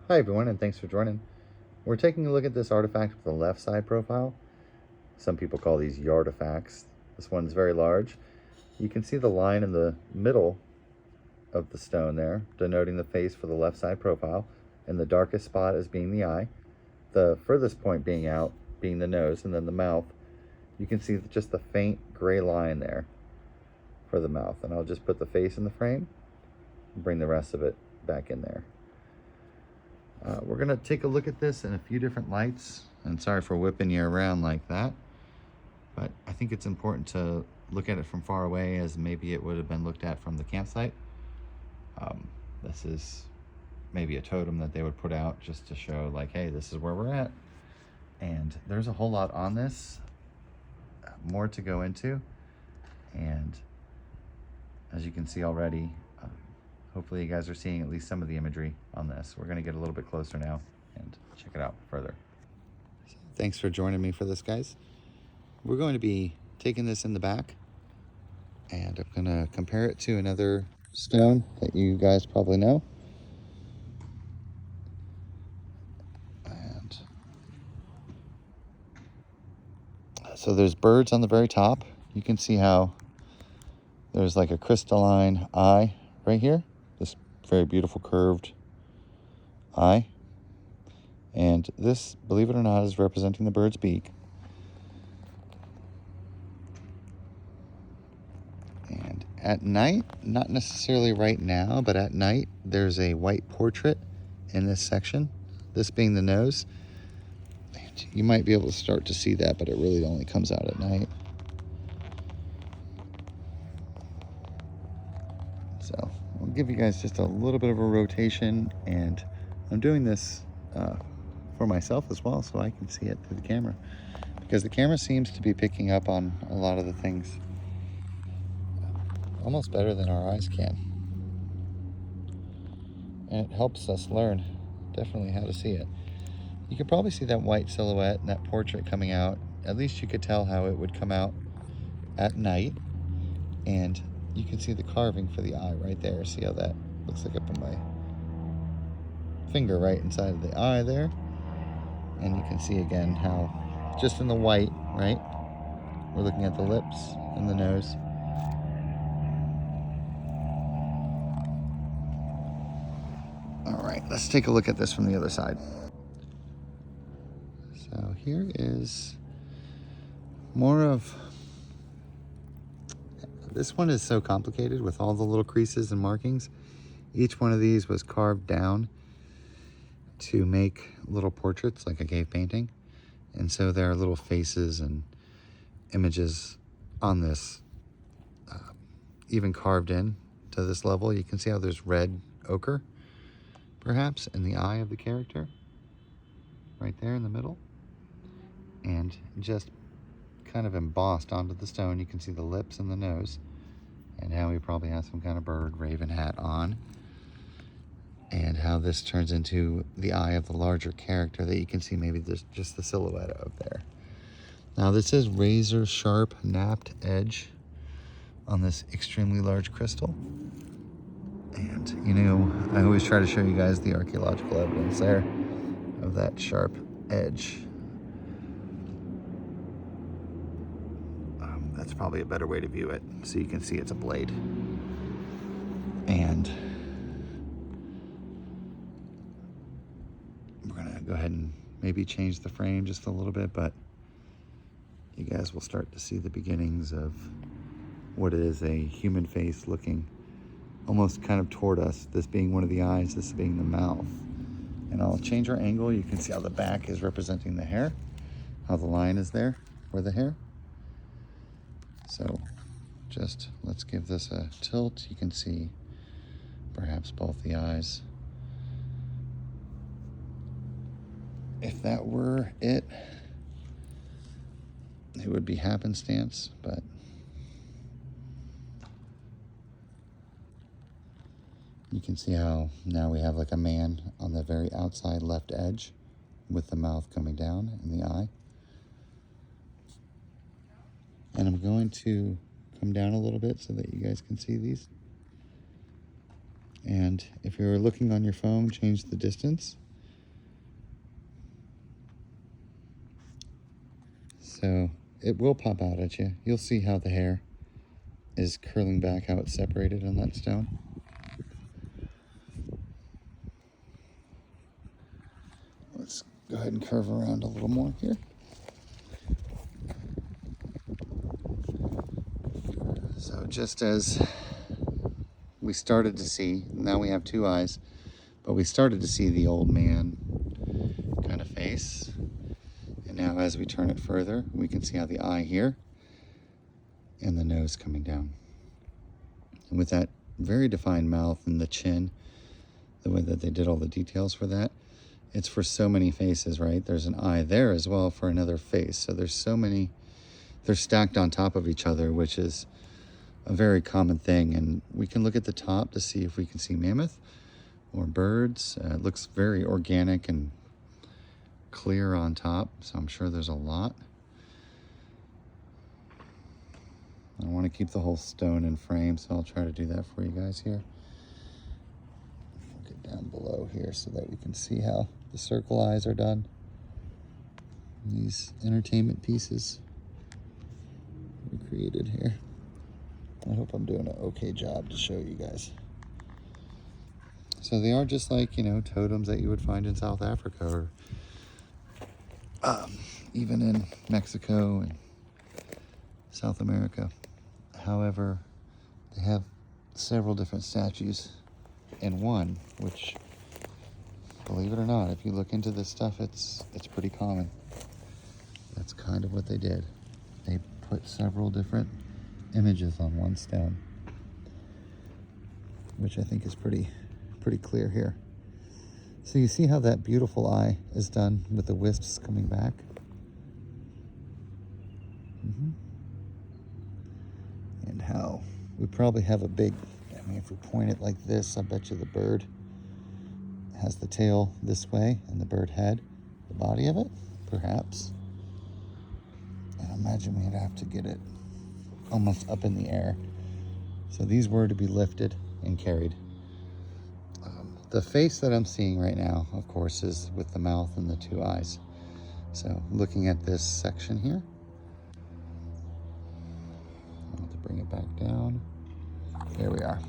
Hi everyone, and thanks for joining. We're taking a look at this artifact with the left side profile. Some people call these yardifacts. This one's very large. You can see the line in the middle of the stone there, denoting the face for the left side profile, and the darkest spot as being the eye. The furthest point being out being the nose, and then the mouth. You can see just the faint gray line there for the mouth. And I'll just put the face in the frame and bring the rest of it back in there. We're going to take a look at this in a few different lights, and sorry for whipping you around like that, but I think it's important to look at it from far away as maybe it would have been looked at from the campsite. This is maybe a totem that they would put out just to show like, hey, this is where we're at. And there's a whole lot on this, more to go into, and as you can see already, hopefully you guys are seeing at least some of the imagery on this. We're going to get a little bit closer now and check it out further. Thanks for joining me for this, guys. We're going to be taking this in the back, and I'm going to compare it to another stone that you guys probably know. And so there's birds on the very top. You can see how there's like a crystalline eye right here. This very beautiful curved eye. And this, believe it or not, is representing the bird's beak. And at night, not necessarily right now, but at night, there's a white portrait in this section, this being the nose. And you might be able to start to see that, but it really only comes out at night. So I'll give you guys just a little bit of a rotation, and I'm doing this for myself as well so I can see it through the camera, because the camera seems to be picking up on a lot of the things almost better than our eyes can. And it helps us learn definitely how to see it. You could probably see that white silhouette and that portrait coming out. At least you could tell how it would come out at night. And you can see the carving for the eye right there. See how that looks like up in my finger right inside of the eye there. And you can see again how just in the white, right? We're looking at the lips and the nose. All right, let's take a look at this from the other side. So here is more of, this one is so complicated with all the little creases and markings. Each one of these was carved down to make little portraits like a cave painting. And so there are little faces and images on this, even carved in to this level. You can see how there's red ochre, perhaps, in the eye of the character, right there in the middle. And just kind of embossed onto the stone, you can see the lips and the nose, and how he probably has some kind of bird raven hat on, and how this turns into the eye of the larger character that you can see maybe just the silhouette of there. Now this is razor sharp napped edge on this extremely large crystal. And you know, I always try to show you guys the archaeological evidence there of that sharp edge. That's probably a better way to view it, so you can see it's a blade. And we're gonna go ahead and maybe change the frame just a little bit, but you guys will start to see the beginnings of what is a human face looking almost kind of toward us, this being one of the eyes, this being the mouth. And I'll change our angle. You can see how the back is representing the hair, how the line is there for the hair. So just let's give this a tilt. You can see perhaps both the eyes. If that were it, it would be happenstance, but you can see how now we have like a man on the very outside left edge with the mouth coming down and the eye. And I'm going to come down a little bit so that you guys can see these. And if you're looking on your phone, change the distance. So it will pop out at you. You'll see how the hair is curling back, how it's separated on that stone. Let's go ahead and curve around a little more here. So just as we started to see, now we have two eyes, but we started to see the old man kind of face. And now as we turn it further, we can see how the eye here and the nose coming down. And with that very defined mouth and the chin, the way that they did all the details for that, it's for so many faces, right? There's an eye there as well for another face. So there's so many, they're stacked on top of each other, which is a very common thing. And we can look at the top to see if we can see mammoth or birds. It looks very organic and clear on top, so I'm sure there's a lot. I want to keep the whole stone in frame, so I'll try to do that for you guys here. We'll get down below here so that we can see how the circle eyes are done. These entertainment pieces we created here. I hope I'm doing an okay job to show you guys. So they are just like, you know, totems that you would find in South Africa or even in Mexico and South America. However, they have several different statues in one, which, believe it or not, if you look into this stuff, it's pretty common. That's kind of what they did. They put several different images on one stone, which I think is pretty clear here. So you see how that beautiful eye is done with the wisps coming back? And how we probably have a big, I mean, if we point it like this, I bet you the bird has the tail this way and the bird head, the body of it, perhaps. And imagine we'd have to get it almost up in the air. So these were to be lifted and carried. The face that I'm seeing right now, of course, is with the mouth and the two eyes. So looking at this section here, I'll have to bring it back down. There we are.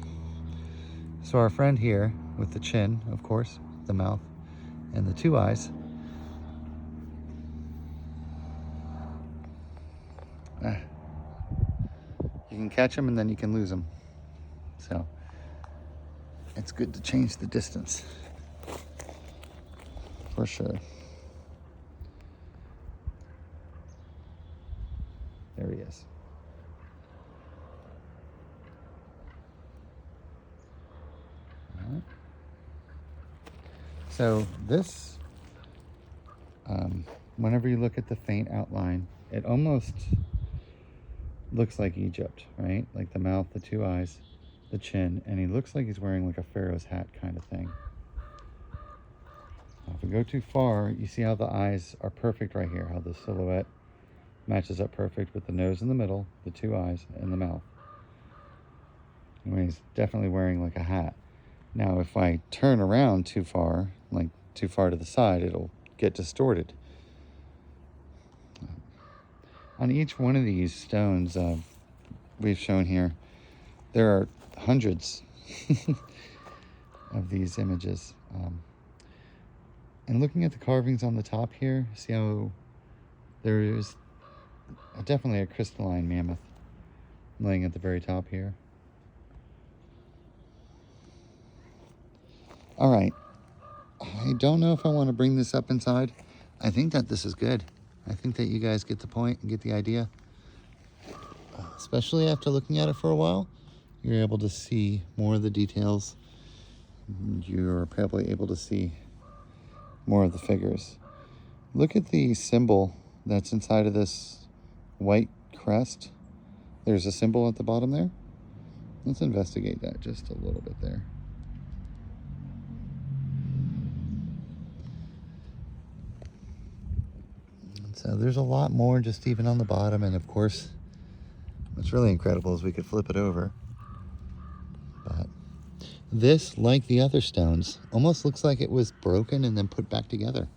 So our friend here with the chin, of course, the mouth, and the two eyes. You can catch them and then you can lose them. So it's good to change the distance for sure. There he is. All right. So this, whenever you look at the faint outline, it almost looks like Egypt, right? Like the mouth, the two eyes, the chin, and he looks like he's wearing like a pharaoh's hat kind of thing. Now, if we go too far, you see how the eyes are perfect right here, how the silhouette matches up perfect with the nose in the middle, the two eyes, and the mouth. And he's definitely wearing like a hat. Now, if I turn around too far, like too far to the side, it'll get distorted. On each one of these stones we've shown here, there are hundreds of these images. And looking at the carvings on the top here, see how there is definitely a crystalline mammoth laying at the very top here. All right, I don't know if I want to bring this up inside. I think that this is good. I think that you guys get the point and get the idea. Especially after looking at it for a while, you're able to see more of the details. You're probably able to see more of the figures. Look at the symbol that's inside of this white crest. There's a symbol at the bottom there. Let's investigate that just a little bit there. So there's a lot more just even on the bottom, and of course, what's really incredible is we could flip it over. But this, like the other stones, almost looks like it was broken and then put back together.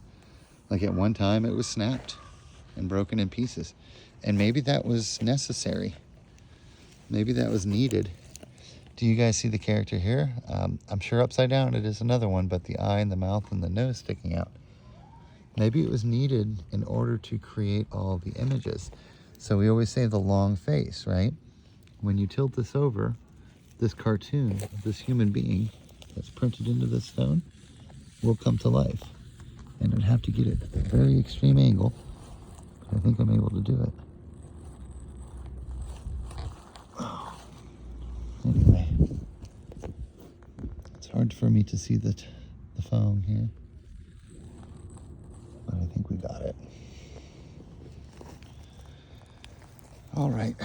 Like at one time it was snapped and broken in pieces. And maybe that was necessary. Maybe that was needed. Do you guys see the character here? I'm sure upside down it is another one, but the eye and the mouth and the nose sticking out. Maybe it was needed in order to create all the images. So we always say the long face, right? When you tilt this over, this cartoon of this human being that's printed into the stone will come to life. And I'd have to get it at a very extreme angle. I think I'm able to do it. Oh. Anyway, it's hard for me to see the phone here, but I think we got it. All right.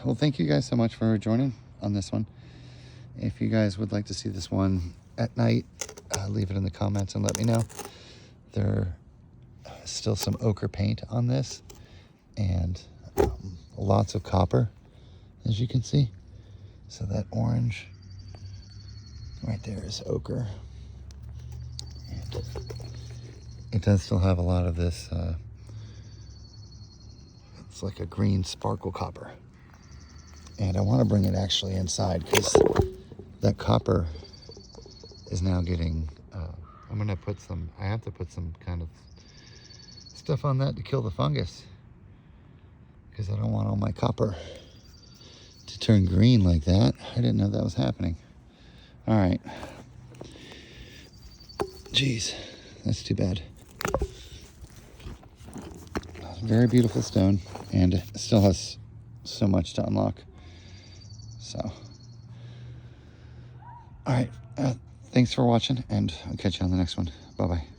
Well, thank you guys so much for joining on this one. If you guys would like to see this one at night, leave it in the comments and let me know. There is still some ochre paint on this and lots of copper, as you can see. So that orange right there is ochre. And it does still have a lot of this, it's like a green sparkle copper. And I want to bring it actually inside because that copper is now getting, I'm going to put some, I have to put some kind of stuff on that to kill the fungus because I don't want all my copper to turn green like that. I didn't know that was happening. All right. Geez, that's too bad. Very beautiful stone, and it still has so much to unlock. So, all right. Thanks for watching, and I'll catch you on the next one. Bye-bye.